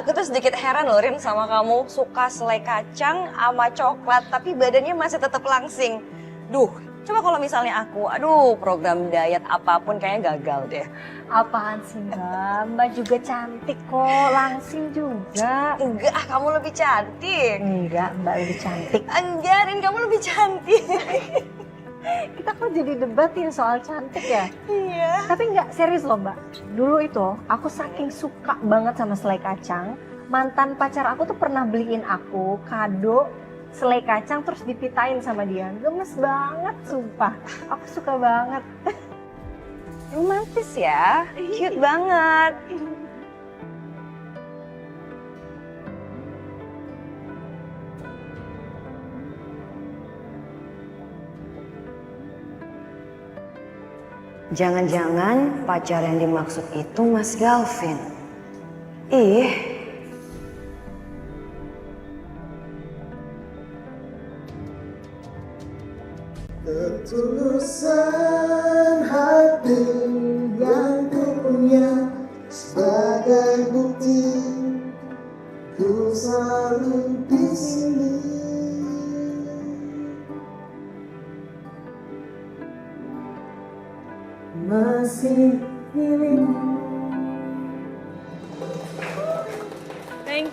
Aku tuh sedikit heran loh Rin sama kamu suka selai kacang sama coklat tapi badannya masih tetap langsing. Duh, coba kalau misalnya aku, aduh program diet apapun kayaknya gagal deh. Apaan sih Mbak? Mbak juga cantik kok, langsing juga. Enggak, kamu lebih cantik. Enggak, Mbak lebih cantik. Enggak, Rin kamu lebih cantik. Kita kok jadi debat ya soal cantik ya? Iya. Tapi enggak, serius loh Mbak. Dulu itu aku saking suka banget sama selai kacang. Mantan pacar aku tuh pernah beliin aku kado selai kacang terus dipitain sama dia. Gemes banget, sumpah. Aku suka banget. Romantis ya, cute banget. Jangan-jangan pacar yang dimaksud itu Mas Galvin. Ih. Ketulusan hati yang ku punya sebagai bukti ku selalu di sini. Masih milikmu. Thank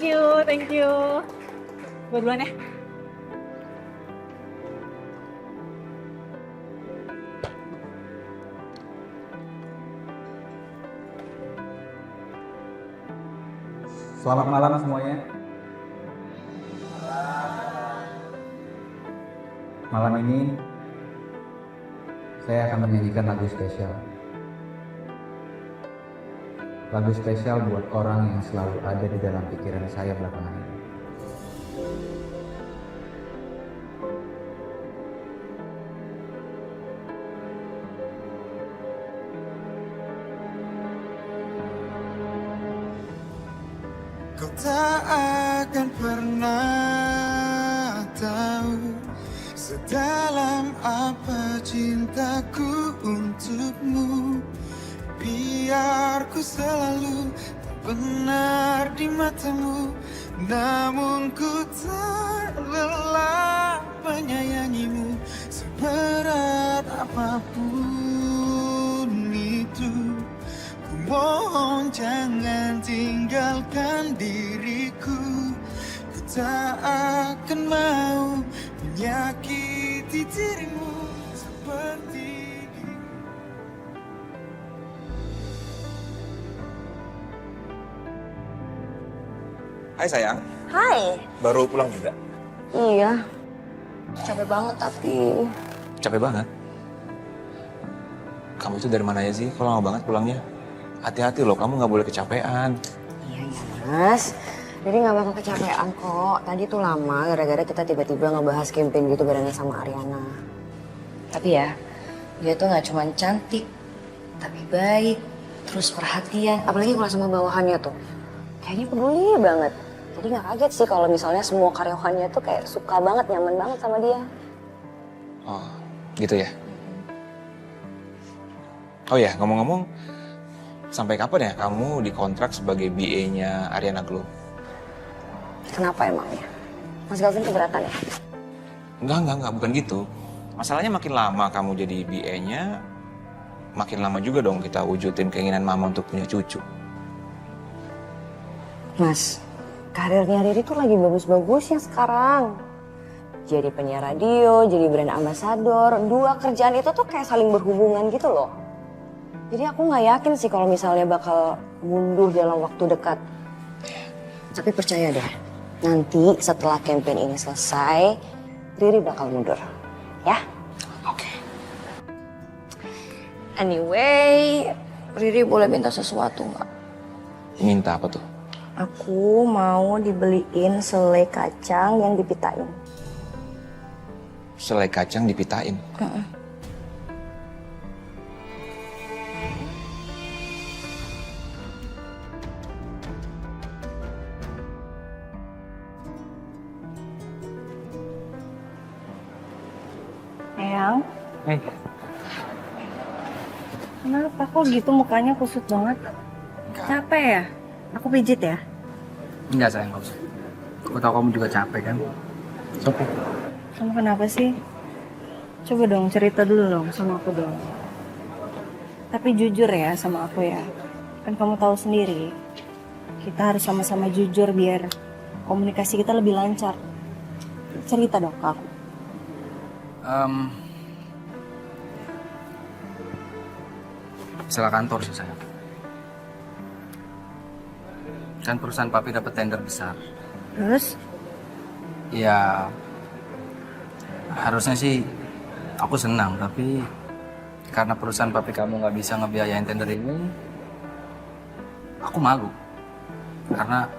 you. Gue duluan ya. Selamat malam semuanya. Malam ini saya akan menyanyikan lagu spesial. Lagu spesial buat orang yang selalu ada di dalam pikiran saya belakangan ini. Kau tak akan pernah tahu sedalam apa cintaku untukmu. Biar ku selalu tak benar di matamu, namun ku tak lelah menyayangimu. Seberat apapun itu, ku mohon jangan tinggalkan diriku. Ku tak akan mau menyakiti dirimu seperti Hai sayang, Hai. baru pulang juga? Iya. Capek banget tapi. Capek banget. Kamu itu dari mana aja sih? Kok lama banget pulangnya? Hati-hati loh, kamu nggak boleh kecapean. Iya Mas, jadi nggak bakal kecapean kok. Tadi tuh lama gara-gara kita tiba-tiba ngebahas campaign gitu barengan sama Ariana. Tapi ya, dia tuh nggak cuma cantik, tapi baik, terus perhatian. Apalagi kalau sama bawahannya tuh, kayaknya peduli banget. Jadi nggak kaget sih kalau misalnya semua karyawannya tuh kayak suka banget, nyaman banget sama dia. Oh, gitu ya? Oh ya, ngomong-ngomong, sampai kapan ya kamu dikontrak sebagai BA-nya Ariana Glow? Kenapa emangnya? Mas Galvin keberatan ya? Enggak, bukan gitu. Masalahnya makin lama kamu jadi BA-nya, makin lama juga dong kita wujudin keinginan mama untuk punya cucu. Mas, karirnya Riri tuh lagi bagus-bagusnya sekarang. Jadi penyiar radio, jadi brand ambassador, dua kerjaan itu tuh kayak saling berhubungan gitu loh. Jadi aku nggak yakin sih kalau misalnya bakal mundur dalam waktu dekat. Tapi percaya deh, nanti setelah campaign ini selesai, Riri bakal mundur. Ya? Oke. Anyway, Riri boleh minta sesuatu nggak? Minta apa tuh? Aku mau dibeliin selai kacang yang dipitain. Selai kacang dipitain? Eyang, Hey, kenapa kok gitu mukanya kusut banget? Capek ya? Aku pijit ya? Enggak sayang, nggak usah. Aku tahu kamu juga capek kan. Oke. Kamu kenapa sih? Coba dong cerita dulu dong sama aku dong. Tapi jujur ya sama aku ya. Kan kamu tahu sendiri, kita harus sama-sama jujur biar komunikasi kita lebih lancar. Cerita dong ke aku. Masalah kantor sih sayang. Kan perusahaan papi dapat tender besar. Terus? Ya harusnya sih aku senang, tapi karena perusahaan papi kamu nggak bisa ngebiayain tender ini, aku malu. Karena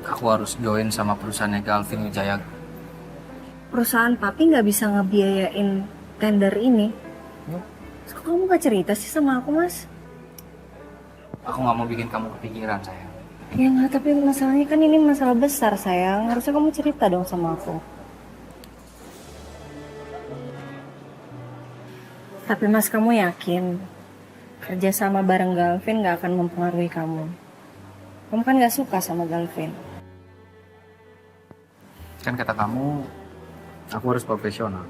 aku harus join sama perusahaannya Galvin Wijaya. Perusahaan papi nggak bisa ngebiayain tender ini? Kok kamu gak cerita sih sama aku, Mas? Aku nggak mau bikin kamu kepikiran sayang. Ya nggak, tapi masalahnya kan ini masalah besar, sayang. Harusnya kamu cerita dong sama aku. Tapi Mas, kamu yakin kerja sama bareng Galvin gak akan mempengaruhi kamu? Kamu kan gak suka sama Galvin. Kan kata kamu, aku harus profesional.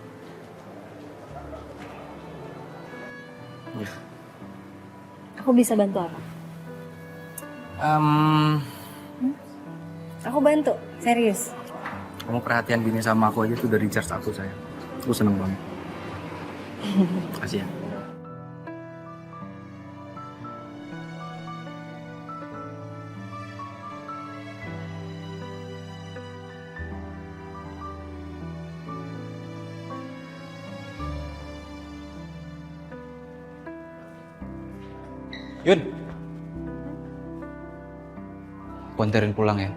Ya. Aku bisa bantu apa? Aku bantu, serius. Kamu perhatian gini sama aku aja tuh dari recharge aku sayang. Aku seneng banget. Makasih ya. Yun. Aku anterin pulang ya.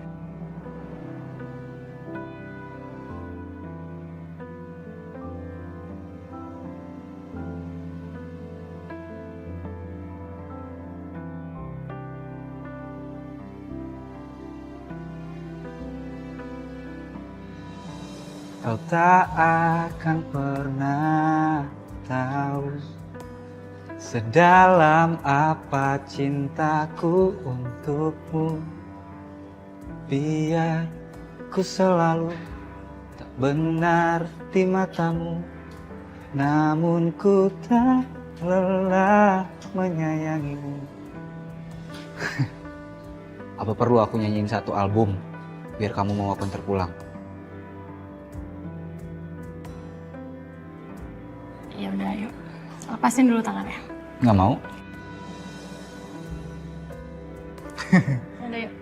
Kau tak akan pernah tahu sedalam apa cintaku untukmu. Biar ku selalu tak benar di matamu, namun ku tak lelah menyayangimu. Apa perlu aku nyanyiin satu album biar kamu mau aku antar pulang? Ya udah, yuk. Lepasin dulu tangannya. Nggak mau? Udah, yuk.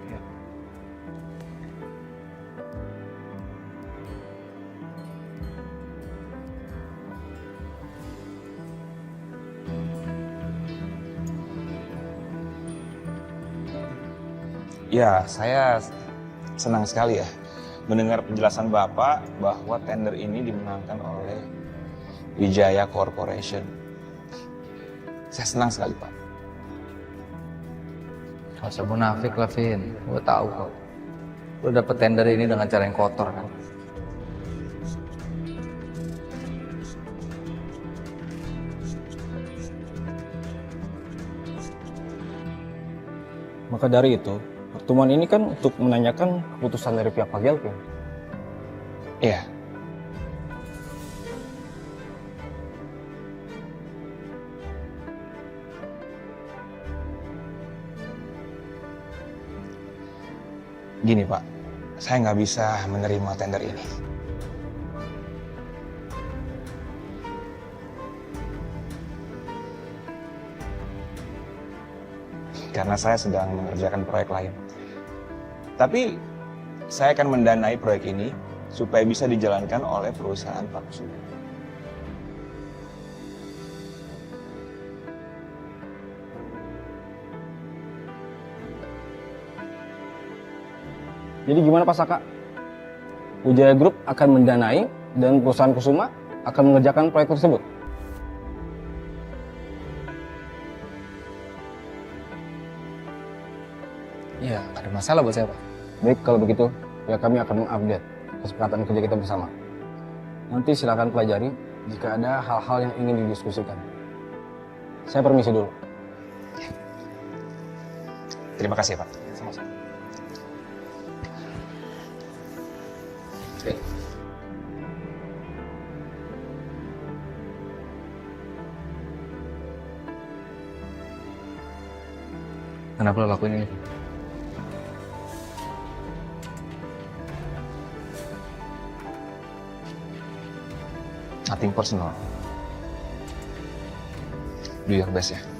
Ya, saya senang sekali ya mendengar penjelasan Bapak bahwa tender ini dimenangkan oleh Wijaya Corporation. Saya senang sekali, Pak. Gak usah munafik lah, Vin. Gue tahu kok. Lo dapet tender ini dengan cara yang kotor kan. Maka dari itu, pertemuan ini kan untuk menanyakan keputusan dari pihak Pak Galvin. Iya. Gini Pak, saya nggak bisa menerima tender ini. Karena saya sedang mengerjakan proyek lain. Tapi saya akan mendanai proyek ini supaya bisa dijalankan oleh perusahaan Pak Kusuma. Jadi gimana Pak Saka? Wijaya Group akan mendanai dan perusahaan Kusuma akan mengerjakan proyek tersebut. Iya, gak ada masalah buat saya, Pak. Baik, kalau begitu, ya kami akan mengupdate kesepakatan kerja kita bersama. Nanti silakan pelajari jika ada hal-hal yang ingin didiskusikan. Saya permisi dulu. Terima kasih Pak. Sama-sama. Oke. Kenapa lo lakuin ini? Nothing personal. Do your best ya.